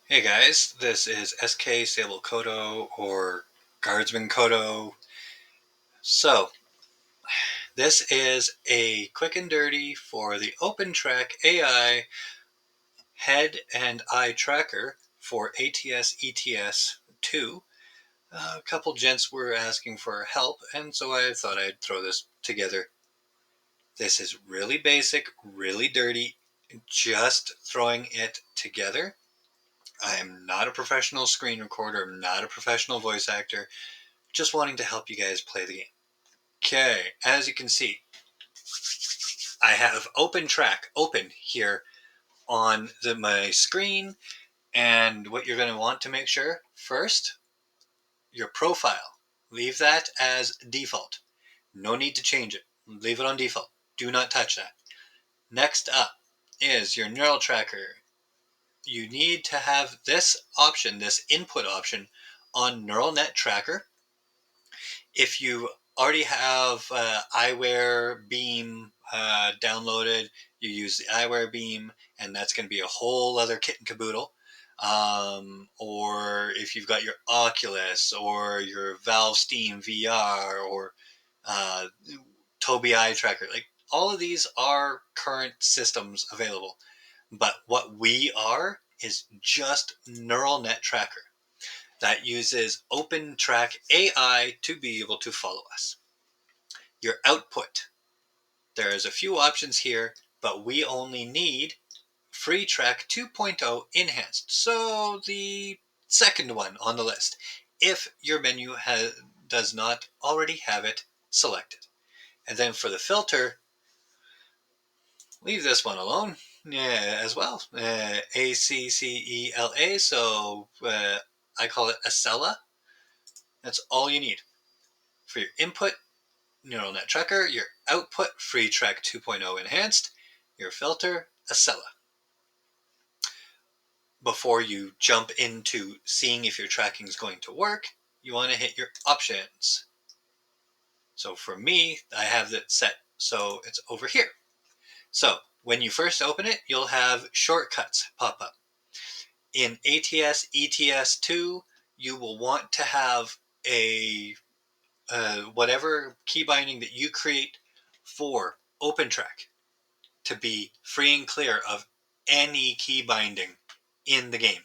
Hey guys, this is SK Sable Kodo or Guardsman Kodo. So, this is a quick and dirty for the OpenTrack AI head and eye tracker for ATS ETS 2. A couple gents were asking for help, and so I thought I'd throw this together. This is really basic, really dirty, just throwing it together. I am not a professional screen recorder, I'm not a professional voice actor. Just wanting to help you guys play the game. Okay, as you can see, I have OpenTrack open here on my screen, and what you're going to want to make sure first, your profile. Leave that as default. No need to change it. Leave it on default. Do not touch that. Next up is your neural tracker. You need to have this option, this input option, on neural net tracker. If you already have eyewear beam downloaded, you use the eyewear beam, and that's going to be a whole other kit and caboodle. Or if you've got your Oculus or your Valve Steam VR or uh, Tobii Eye Tracker, like all of these are current systems available. But what we are is just neural net tracker that uses OpenTrack AI to be able to follow us. Your output. There's a few options here, but we only need FreeTrack 2.0 Enhanced. So the second one on the list, if your menu does not already have it selected. And then for the filter, leave this one alone as well. ACCELA, so I call it Acela. That's all you need. For your input, neural net tracker, your output, FreeTrack 2.0 Enhanced, your filter, Acela. Before you jump into seeing if your tracking is going to work, you want to hit your options. So for me, I have that set so it's over here. So when you first open it, you'll have shortcuts pop up. In ATS ETS2, you will want to have a whatever key binding that you create for OpenTrack to be free and clear of any key binding in the game.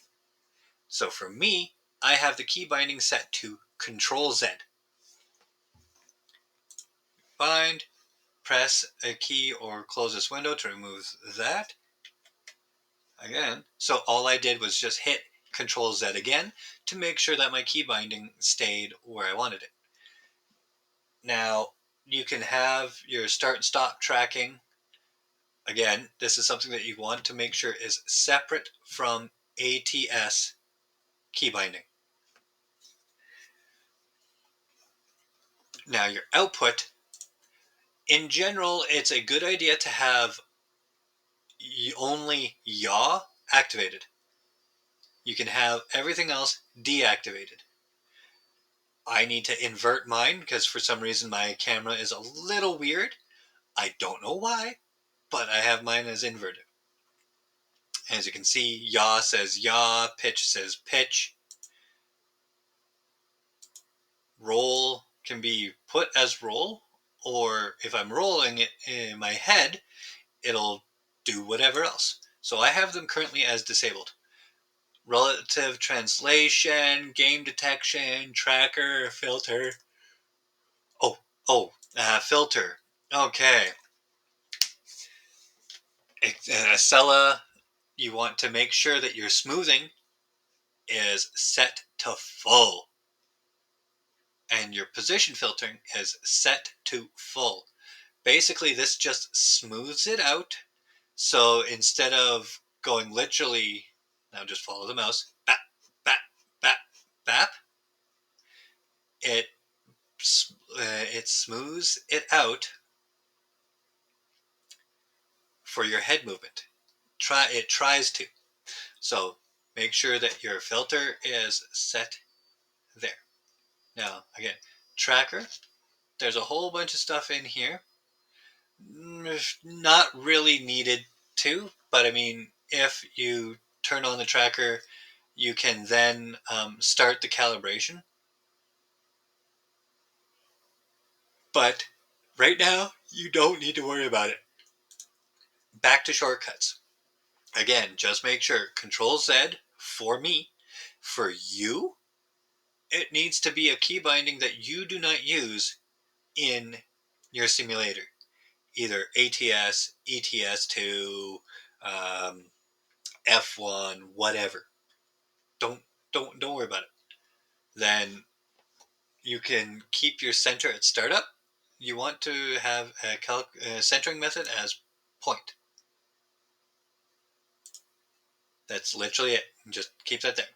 So for me, I have the key binding set to Control Z. Bind, press a key or close this window to remove that. Again, so all I did was just hit Control Z again to make sure that my key binding stayed where I wanted it. Now, you can have your start and stop tracking. Again, this is something that you want to make sure is separate from ATS key binding. Now, your output, in general, it's a good idea to have only yaw activated. You can have everything else deactivated. I need to invert mine because for some reason my camera is a little weird. I don't know why, but I have mine as inverted. As you can see, yaw says yaw, pitch says pitch. Roll can be put as roll, or if I'm rolling it in my head, it'll do whatever else. So I have them currently as disabled. Relative translation, game detection, tracker, filter. Filter. Okay. Acela, you want to make sure that your smoothing is set to full. And your position filtering is set to full. Basically, this just smooths it out. So instead of going literally, now just follow the mouse, bap, bap, bap, bap, it it smooths it out for your head movement. It tries to. So make sure that your filter is set there. Now again, tracker. There's a whole bunch of stuff in here. Not really needed to, but I mean, if you turn on the tracker you can then start the calibration. But right now, you don't need to worry about it. Back to shortcuts. Again, just make sure Control Z for me. For you, it needs to be a key binding that you do not use in your simulator. Either ATS, ETS2, F1, whatever. Don't worry about it. Then you can keep your center at startup. You want to have a centering method as point. That's literally it. Just keep that there.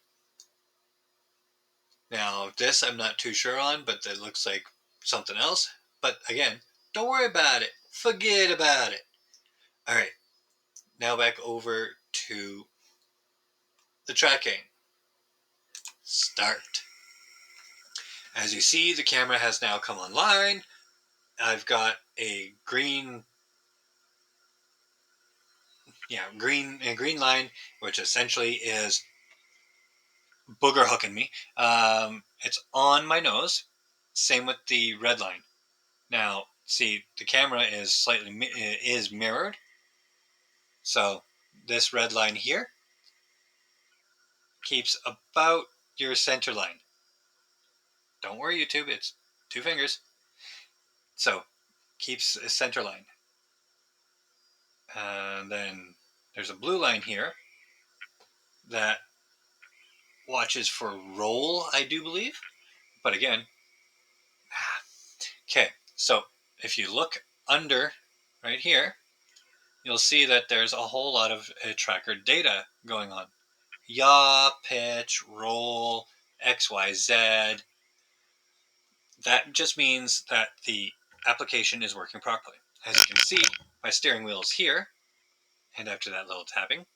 Now, this I'm not too sure on, but it looks like something else. But again, don't worry about it. Forget about it. All right. Now back over to the tracking. Start. As you see, the camera has now come online. I've got a green line, which essentially is booger hooking me. It's on my nose. Same with the red line. Now, see, the camera is mirrored. So this red line here keeps about your center line. Don't worry, YouTube, it's 2 fingers. So keeps a center line. And then there's a blue line here that watches for roll, I do believe. But again, okay, so if you look under right here, you'll see that there's a whole lot of tracker data going on. Yaw, pitch, roll, XYZ. That just means that the application is working properly. As you can see, my steering wheel is here, and after that little tapping,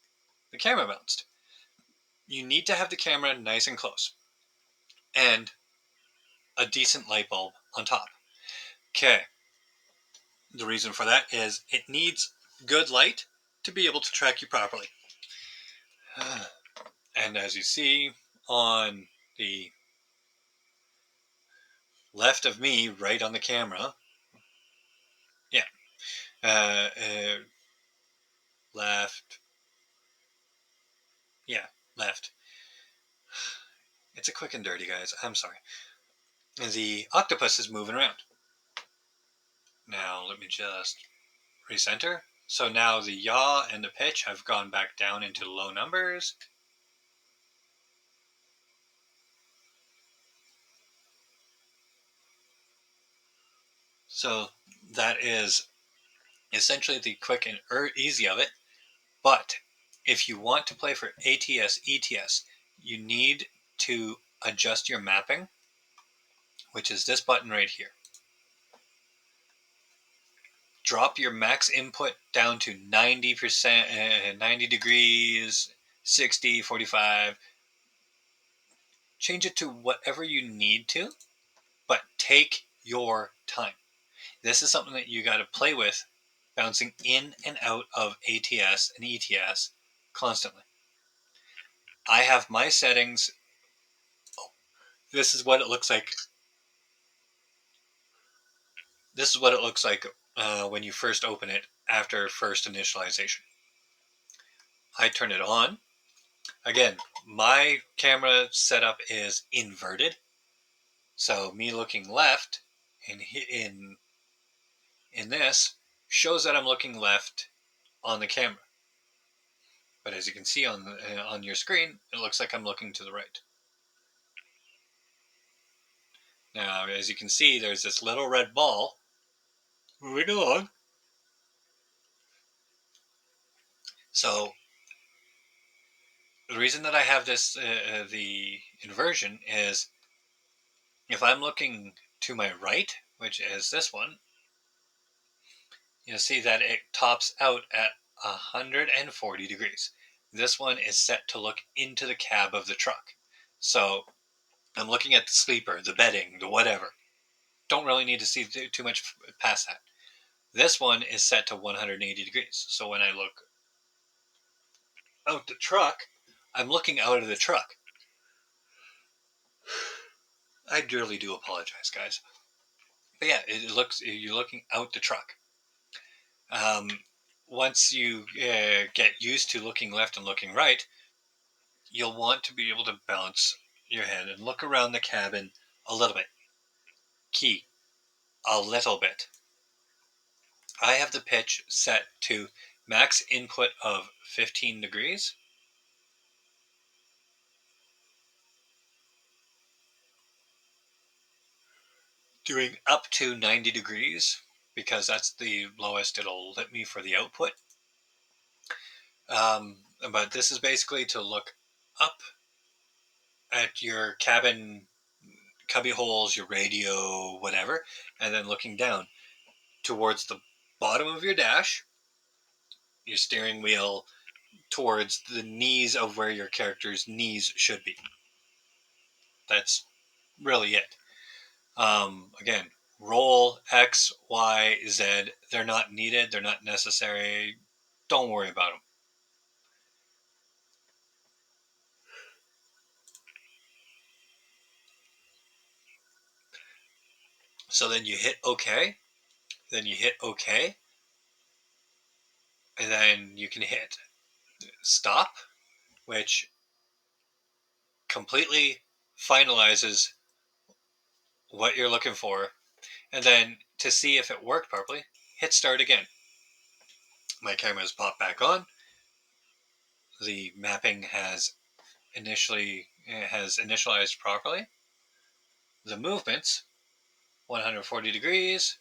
the camera bounced. You need to have the camera nice and close, and a decent light bulb on top. Okay, the reason for that is it needs good light to be able to track you properly. And as you see on the left of me, right on the camera, yeah, left, yeah, left. It's a quick and dirty, guys. I'm sorry. The octopus is moving around. Now, let me just recenter. So now the yaw and the pitch have gone back down into low numbers. So that is essentially the quick and easy of it. But if you want to play for ATS, ETS, you need to adjust your mapping, which is this button right here. Drop your max input down to 90%, 90 degrees, 60, 45. Change it to whatever you need to, but take your time. This is something that you got to play with, bouncing in and out of ATS and ETS constantly. I have my settings. This is what it looks like. This is what it looks like when you first open it after first initialization. I turn it on. Again, my camera setup is inverted. So me looking left in this shows that I'm looking left on the camera. But as you can see on your screen, it looks like I'm looking to the right. Now, as you can see, there's this little red ball moving along. So the reason that I have this the inversion is if I'm looking to my right, which is this one, you'll see that it tops out at 140 degrees. This one is set to look into the cab of the truck. So I'm looking at the sleeper, the bedding, the whatever. Don't really need to see too much past that. This one is set to 180 degrees. So when I look out the truck, I'm looking out of the truck. I really do apologize, guys. But yeah, you're looking out the truck. Once you get used to looking left and looking right, you'll want to be able to bounce your head and look around the cabin a little bit. Key, a little bit. I have the pitch set to max input of 15 degrees. Doing up to 90 degrees because that's the lowest it'll let me for the output. But this is basically to look up at your cabin cubby holes, your radio, whatever, and then looking down towards the bottom of your dash, your steering wheel, towards the knees of where your character's knees should be. That's really it. Again, roll X, Y, Z. They're not needed. They're not necessary. Don't worry about them. So then you hit OK. Then you hit OK. And then you can hit stop, which completely finalizes what you're looking for. And then to see if it worked properly, hit start again. My camera has popped back on. The mapping has initialized properly. The movements, 140 degrees,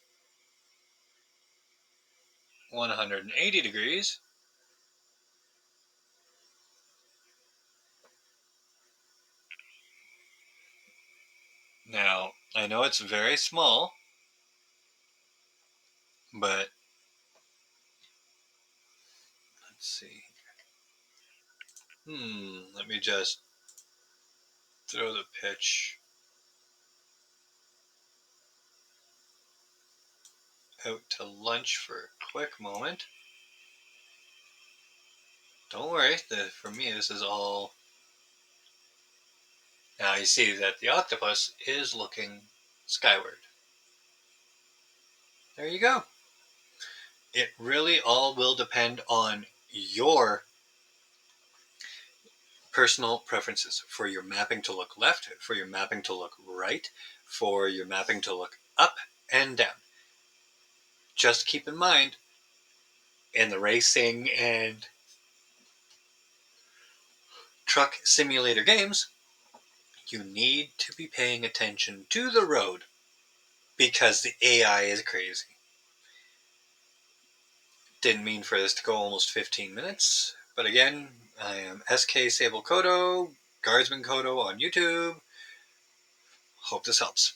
180 degrees. Now, I know it's very small, but let's see. Let me just throw the pitch out to lunch for a quick moment. Don't worry, for me this is all... Now you see that the octopus is looking skyward. There you go. It really all will depend on your personal preferences for your mapping to look left, for your mapping to look right, for your mapping to look up and down. Just keep in mind, in the racing and truck simulator games, you need to be paying attention to the road because the AI is crazy. Didn't mean for this to go almost 15 minutes, but again, I am SK Sable Kodo, Guardsman Kodo on YouTube. Hope this helps.